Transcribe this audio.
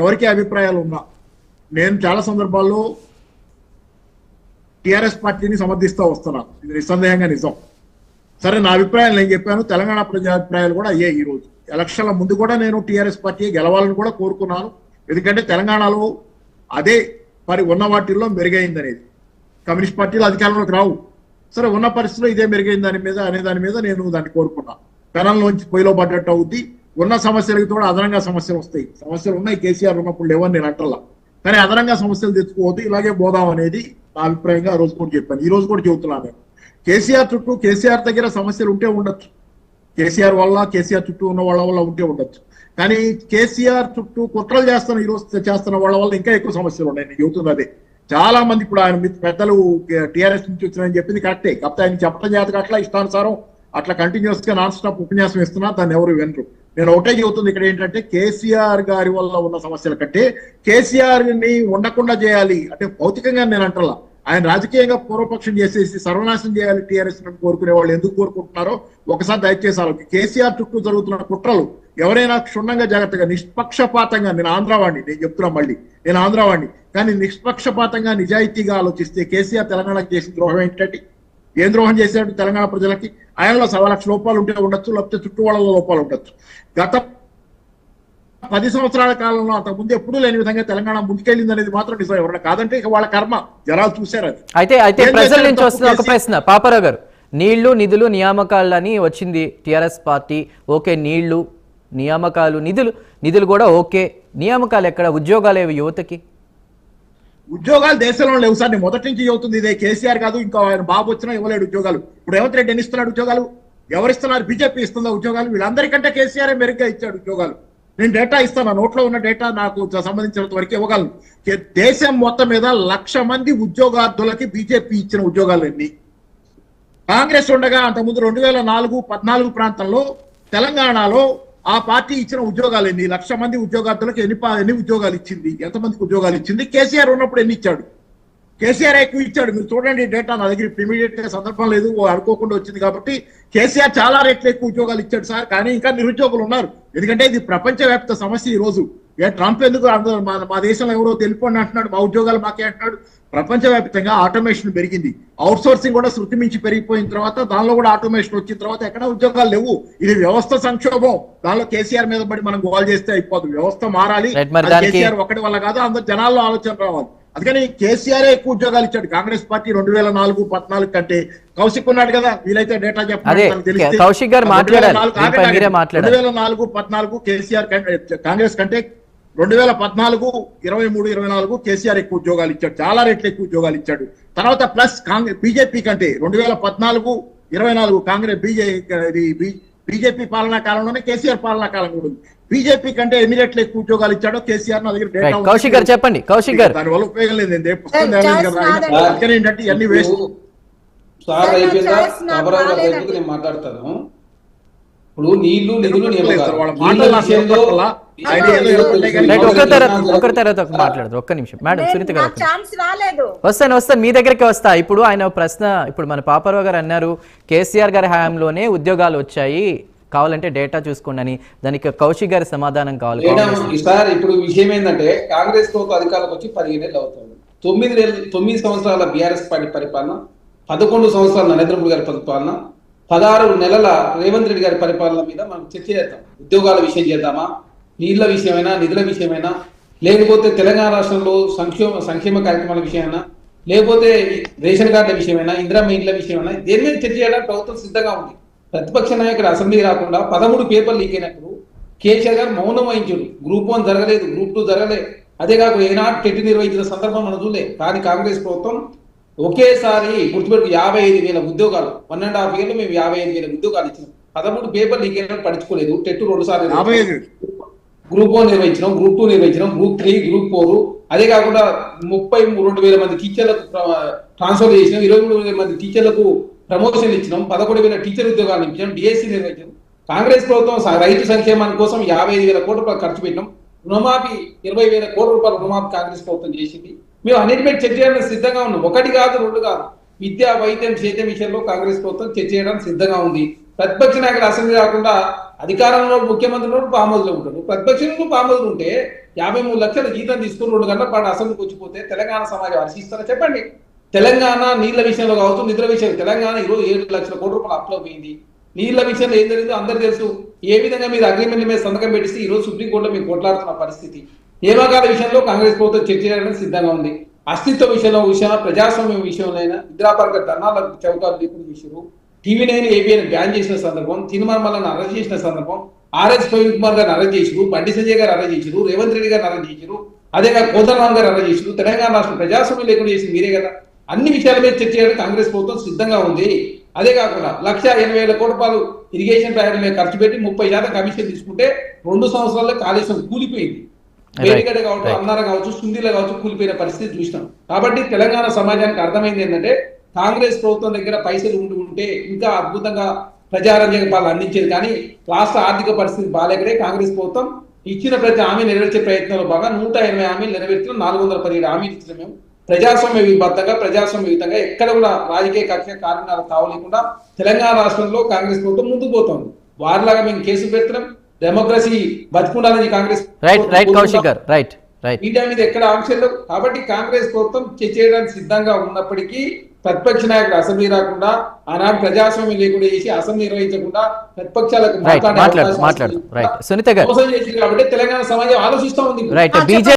ఎవరికి అభిప్రాయాలు ఉన్నా నేను చాలా సందర్భాల్లో టీఆర్ఎస్ పార్టీని సమర్థిస్తూ వస్తున్నాను. ఇది నిస్సందేహంగా నిజం. సరే, నా అభిప్రాయాలు నేను చెప్పాను, తెలంగాణ ప్రజా అభిప్రాయాలు కూడా అయ్యే. ఈ రోజు ఎలక్షన్ల ముందు కూడా నేను టీఆర్ఎస్ పార్టీ గెలవాలని కూడా కోరుకున్నాను. ఎందుకంటే తెలంగాణలో అదే మరి ఉన్న వాటిల్లో మెరుగైంది అనేది. కమ్యూనిస్ట్ పార్టీలు అధికారంలోకి రావు, సరే ఉన్న పరిస్థితిలో ఇదే మెరుగైంది దాని మీద నేను దాన్ని కోరుకున్నాను. పెనంలోంచి పొయ్యిలో పడ్డట్టు అవుద్ది. ఉన్న సమస్యలకి కూడా అదనంగా సమస్యలు వస్తాయి. సమస్యలు ఉన్నాయి, కేసీఆర్ ఉన్నప్పుడు లేవని నేను అంటల్లా, కానీ అదనంగా సమస్యలు తెచ్చుకోవద్దు, ఇలాగే పోదాం అనేది నా అభిప్రాయంగా ఆ రోజు కూడా చెప్పాను. ఈ రోజు కూడా చెబుతున్నాను. నేను కేసీఆర్ చుట్టూ, కేసీఆర్ దగ్గర సమస్యలు ఉంటే ఉండొచ్చు, కేసీఆర్ వల్ల, కేసీఆర్ చుట్టూ ఉన్న వాళ్ళ వల్ల ఉంటే ఉండొచ్చు, కానీ కేసీఆర్ చుట్టూ కుట్రలు ఈ రోజు చేస్తున్న వాళ్ళ వల్ల ఇంకా ఎక్కువ సమస్యలు ఉన్నాయి. నేను చెబుతున్నది అదే. చాలా మంది ఇప్పుడు ఆయన పెద్దలు టీఆర్ఎస్ నుంచి వచ్చినాయని చెప్పింది కరెక్టే, కాకపోతే ఆయన చెప్పడం చేత అట్లా ఇష్టానుసారం అట్లా కంటిన్యూస్ గా నాన్ స్టాప్ ఉపన్యాసం ఇస్తున్నా, దాన్ని ఎవరు వినరు. నేను ఒకటే చెబుతుంది ఇక్కడ ఏంటంటే, కేసీఆర్ గారి వల్ల ఉన్న సమస్యల కంటే కేసీఆర్ ని ఉండకుండా చేయాలి అంటే భౌతికంగా నేను అంటలా, ఆయన రాజకీయంగా పూర్వపక్షం చేసేసి సర్వనాశనం చేయాలి టీఆర్ఎస్ కోరుకునే వాళ్ళు ఎందుకు కోరుకుంటున్నారో ఒకసారి దయచేసి ఆలోచి. కేసీఆర్ చుట్టూ జరుగుతున్న కుట్రలు ఎవరైనా క్షుణ్ణంగా జాగ్రత్తగా నిష్పక్షపాతంగా, నేను ఆంధ్రావాణ్ణి, నేను చెప్తున్నా మళ్ళీ నేను ఆంధ్రావాణ్ణి, కానీ నిష్పక్షపాతంగా నిజాయితీగా ఆలోచిస్తే కేసీఆర్ తెలంగాణకు చేసిన ద్రోహం ఏంటంటే, ఏం ద్రోహం చేశాడు తెలంగాణ ప్రజలకి? ఆయనలో 1,00,000 లోపాలు ఉంటే ఉండొచ్చు, లేకపోతే చుట్టూ వాళ్ళలో లోపాలు ఉండొచ్చు. గత 10 సంవత్సరాల కాలంలో అంతకుముందు ఎప్పుడూ లేని విధంగా తెలంగాణ ముందుకెళ్ళింది అనేది మాత్రం నిజం. ఎవరైనా కాదంటే ఇక వాళ్ళ కర్మ, జనాలు చూశారు. అది అయితే ప్రజల నుంచి వస్తున్న ఒక ప్రశ్న, పాపారావు గారు, నీళ్లు నిధులు నియామకాలని వచ్చింది టీఆర్ఎస్ పార్టీ, ఓకే, నీళ్లు నియామకాలు నిధులు కూడా ఓకే, నియామకాలు ఎక్కడ? ఉద్యోగాలు ఏవి యువతకి? ఉద్యోగాలు దేశంలో లేవు సార్. నేను మొదటి నుంచి చెబుతుంది ఇదే. కేసీఆర్ కాదు, ఇంకా ఆయన బాబు వచ్చినా ఇవ్వలేడు ఉద్యోగాలు. ఇప్పుడు రేవంత్ రెడ్డి ఎన్ని ఇస్తున్నాడు ఉద్యోగాలు? ఎవరిస్తున్నారు? బీజేపీ ఇస్తుందా ఉద్యోగాలు? వీళ్ళందరికంటే కేసీఆర్ మెరుగ్గా ఇచ్చాడు ఉద్యోగాలు. నేను డేటా ఇస్తాను, నోట్లో ఉన్న డేటా నాకు సంబంధించినంత వరకు ఇవ్వగలను. దేశం మొత్తం మీద 1,00,000 మంది ఉద్యోగార్థులకి బీజేపీ ఇచ్చిన ఉద్యోగాలు ఎన్ని? కాంగ్రెస్ ఉండగా అంతకుముందు 2014 ప్రాంతంలో తెలంగాణలో ఆ పార్టీ ఇచ్చిన ఉద్యోగాలు ఎన్ని? 1,00,000 మంది ఉద్యోగార్థులకు ఎన్ని ఉద్యోగాలు ఇచ్చింది? ఎంతమందికి ఉద్యోగాలు ఇచ్చింది? కేసీఆర్ ఉన్నప్పుడు ఎన్ని ఇచ్చాడు? కేసీఆర్ ఎక్కువ ఇచ్చాడు. మీరు చూడండి డేటా, నా దగ్గర ఇమీడియట్ గా సందర్భం లేదు, అనుకోకుండా వచ్చింది కాబట్టి. కేసీఆర్ చాలా రేట్లు ఎక్కువ ఉద్యోగాలు ఇచ్చాడు సార్, కానీ ఇంకా నిరుద్యోగులు ఉన్నారు. ఎందుకంటే ఇది ప్రపంచవ్యాప్త సమస్య. ఈ రోజు ట్రంప్ ఎందుకు మా దేశంలో ఎవరో తెలిపండి అంటున్నాడు, మా ఉద్యోగాలు మాకే అంటున్నాడు. ప్రపంచవ్యాప్తంగా ఆటోమేషన్ పెరిగింది, అవుట్ సోర్సింగ్ కూడా శృతి మించి పెరిగిపోయిన తర్వాత, దానిలో కూడా ఆటోమేషన్ వచ్చిన తర్వాత ఎక్కడ ఉద్యోగాలు లేవు. ఇది వ్యవస్థ సంక్షోభం. దానిలో కేసీఆర్ మీద పడి మనం గోల్ చేస్తే అయిపోదు. వ్యవస్థ మారాలి. కేసీఆర్ ఒక్కడి వల్ల కాదు, అందరు జనాల్లో ఆలోచన రావాలి. అందుకని కేసీఆర్ ఎక్కువ ఉద్యోగాలు ఇచ్చాడు. కాంగ్రెస్ పార్టీ 2004-14 కంటే కౌశిక్ ఉన్నాడు కదా, వీలైతే డేటా చెప్పాలి. 2004-14 కేసీఆర్ కాంగ్రెస్ కంటే 2014-23-24 కేసీఆర్ ఎక్కువ ఉద్యోగాలు ఇచ్చాడు, చాలా రెట్లు ఎక్కువ ఉద్యోగాలు ఇచ్చాడు. తర్వాత ప్లస్ బీజేపీ కంటే 2014-24 కాంగ్రెస్ బీజేపీ పాలనా కాలంలోనే కేసీఆర్ పాలనా కాలం కూడా ఉంది. బీజేపీ కంటే ఎన్ని రెట్లు ఎక్కువ ఉద్యోగాలు ఇచ్చాడో కేసీఆర్ నా దగ్గర డేటా. కౌశిక్ గారు చెప్పండి. కౌశిక్ గారు, దానివల్ల ఉపయోగం లేదు. ఏంటంటే ఇవన్నీ వేస్ట్. మాట్లాడతాను ఇప్పుడు నీళ్లు నిధులు ఒకరి తర్వాత మాట్లాడదు. ఒక్క నిమిషం మేడం, సునీత గారు వస్తాను మీ దగ్గరికి వస్తా. ఇప్పుడు ఆయన ప్రశ్న, ఇప్పుడు మన పాపారావు గారు అన్నారు కేసీఆర్ గారి హయాంలోనే ఉద్యోగాలు వచ్చాయి, కావాలంటే డేటా చూసుకోండి అని. దానికి కౌశిక్ గారి సమాధానం కావాలి. సార్ ఇప్పుడు విషయం ఏంటంటే, కాంగ్రెస్ ప్రభుత్వం అధికారులకు వచ్చి 15 ఏళ్ళు అవుతుంది. 9 సంవత్సరాల బీఆర్ఎస్ పార్టీ పరిపాలన, 11 సంవత్సరాల నరేంద్ర మోడీ గారి పరిపాలన, 16 నెలల రేవంత్ రెడ్డి గారి పరిపాలన మీద మనం చర్చ చేద్దాం. ఉద్యోగాల విషయం చేద్దామా, నీళ్ల విషయమైనా, నిధుల విషయమైనా, లేకపోతే తెలంగాణ రాష్ట్రంలో సంక్షేమ కార్యక్రమాల విషయమైనా, లేకపోతే రేషన్ కార్డుల విషయమైనా, ఇందిరమ్మ ఇండ్ల విషయమైనా, దేని మీద చర్చ చేయడానికి ప్రభుత్వం సిద్ధంగా ఉంది. ప్రతిపక్ష నాయకుడు అసెంబ్లీ రాకుండా 13 పేపర్లు లీక్ అయినప్పుడు కేసీఆర్ గారు మౌనం వహించాడు. Group 1 జరగలేదు, Group 2 జరగలేదు. అదే కాకుండా ఏనాడు టెట్ నిర్వహించిన సందర్భం మనం చూడలే. కానీ కాంగ్రెస్ ప్రభుత్వం ఒకేసారి గుర్తుపెట్టుకు 55,000 ఉద్యోగాలు, 1.5 years మేము 55,000 ఉద్యోగాలు ఇచ్చినాం. 13 పేపర్లు లీక్ అయినా పడుచుకోలేదు. టెట్ 2 సార్లు Group 1 నిర్వహించినాం, Group 2 నిర్వహించినాం, Group 3, Group 4. అదే కాకుండా 32,000 మంది టీచర్లకు ట్రాన్స్ఫర్ చేసినాం, 23,000 మంది టీచర్లకు ప్రమోషన్ ఇచ్చినాం, 11,000 టీచర్ ఉద్యోగాలు ఇచ్చాం, డిఎస్సీ నిర్వహించాం. కాంగ్రెస్ ప్రభుత్వం రైతు సంక్షేమానికి కోసం 55,000 కోట్ల రూపాయలు ఖర్చు పెట్టినాం. రుణమాఫీ 20,000 కోట్ల రూపాయలు రుణమాఫీ కాంగ్రెస్ ప్రభుత్వం చేసింది. మేము అన్నిటిపై చర్చ చేయడానికి సిద్ధంగా ఉన్నాం. 1 కాదు 2 కాదు. విద్యా వైద్యం సేద్యం విషయంలో కాంగ్రెస్ ప్రభుత్వం చర్చ చేయడానికి సిద్ధంగా ఉంది. ప్రతిపక్ష నాయకులు అసెంబ్లీ కాకుండా అధికారంలో ముఖ్యమంత్రిలో పామోదులో ఉంటాడు, ప్రతిపక్షంలో పామోదులు ఉంటే 53 లక్షల జీతం తీసుకుని 2 గంటల పాటు అసెంబ్లీకి వచ్చిపోతే తెలంగాణ సమాజం హర్షిస్తారా చెప్పండి? తెలంగాణ నీళ్ల విషయంలో కావచ్చు, నిధుల విషయంలో తెలంగాణ ఈరోజు 7 లక్షల కోట్ల రూపాయలు అప్లో పోయింది. నీళ్ల విషయంలో ఏం జరిగిందో అందరు తెలుసు. ఏ విధంగా మీరు అగ్రిమెంట్ మీద సంతకం పెట్టిస్తే ఈ రోజు సుప్రీంకోర్టులో మీరు కొట్లాడుతున్న పరిస్థితి. నియామకాల విషయంలో కాంగ్రెస్ ప్రభుత్వం చర్చ చేయడానికి సిద్ధంగా ఉంది. అస్తిత్వ విషయంలో ప్రజాస్వామ్యం విషయంలో ఇందిరాపార్క ధర్నాల చౌకాలు లేకుండా చేశారు. టీవీ9 ఏబిఎన్ బ్యాన్ చేసిన సందర్భం, తిరుమలను అరెస్ట్ చేసిన సందర్భం, ఆర్ఎస్ ప్రవీణ్ కుమార్ గారిని అరెస్ట్ చేశారు, బండి సంజయ్ గారు అరెస్ట్ చేశారు, రేవంత్ రెడ్డి గారిని అరెస్ట్ చేశారు, అదేగా కోదండరామ్ గారు అరెస్ట్ చేశారు. తెలంగాణ రాష్ట్రం ప్రజాస్వామ్యం లేకుండా చేసింది మీరే కదా. అన్ని విషయాల మీద చర్చ చేయడానికి కాంగ్రెస్ ప్రభుత్వం సిద్ధంగా ఉంది. అదే కాకుండా 1,80,000 కోట్ల రూపాయలు ఇరిగేషన్ ప్రాజెక్టుల మీద ఖర్చు పెట్టి 30% కమిషన్ తీసుకుంటే 2 సంవత్సరాల్లో కాళేశ్వరం కూలిపోయింది. వేడిగడ్డ కావచ్చు, అన్నారం కావచ్చు, సుందీల కావచ్చు, కూలిపోయిన పరిస్థితి చూసినాం. కాబట్టి తెలంగాణ సమాజానికి అర్థమైంది ఏంటంటే కాంగ్రెస్ ప్రభుత్వం దగ్గర పైసలు ఉంటే ఇంకా అద్భుతంగా ప్రజారంజక పాలన అందించేది. కానీ రాష్ట్ర ఆర్థిక పరిస్థితి బాలేకడే కాంగ్రెస్ ప్రభుత్వం ఇచ్చిన ప్రతి హామీ నెరవేర్చే ప్రయత్నంలో బాగా 180 హామీలు నెరవేర్చిన 417 హామీలు ఇచ్చిన మేము ప్రజాస్వామ్య విబద్ధంగా ప్రజాస్వామ్య విధంగా ఎక్కడ కూడా రాజకీయ కక్ష కారణాలు తావలేకుండా తెలంగాణ రాష్ట్రంలో కాంగ్రెస్ ప్రభుత్వం ముందుకు పోతుంది. వారిలాగా మేము కేసులు పెడుతున్నాం. డెమోక్రసీ బతుకుండాలని కాంగ్రెస్ మీడియా మీద ఎక్కడ ఆంక్షలు లేవు. కాబట్టి కాంగ్రెస్ ప్రభుత్వం చేయడానికి సిద్ధంగా ఉన్నప్పటికీ ప్రతిపక్ష నాయకుడు అసెంబ్లీ రాకుండా ఆనాడు ప్రజాస్వామ్యం లేకుండా చేసి అసెంబ్లీ నిర్వహించకుండా ప్రతిపక్షాలకు మాట్లాడు. మోసం చేసింది. కాబట్టి తెలంగాణ సమాజం ఆలోచిస్తూ ఉంది.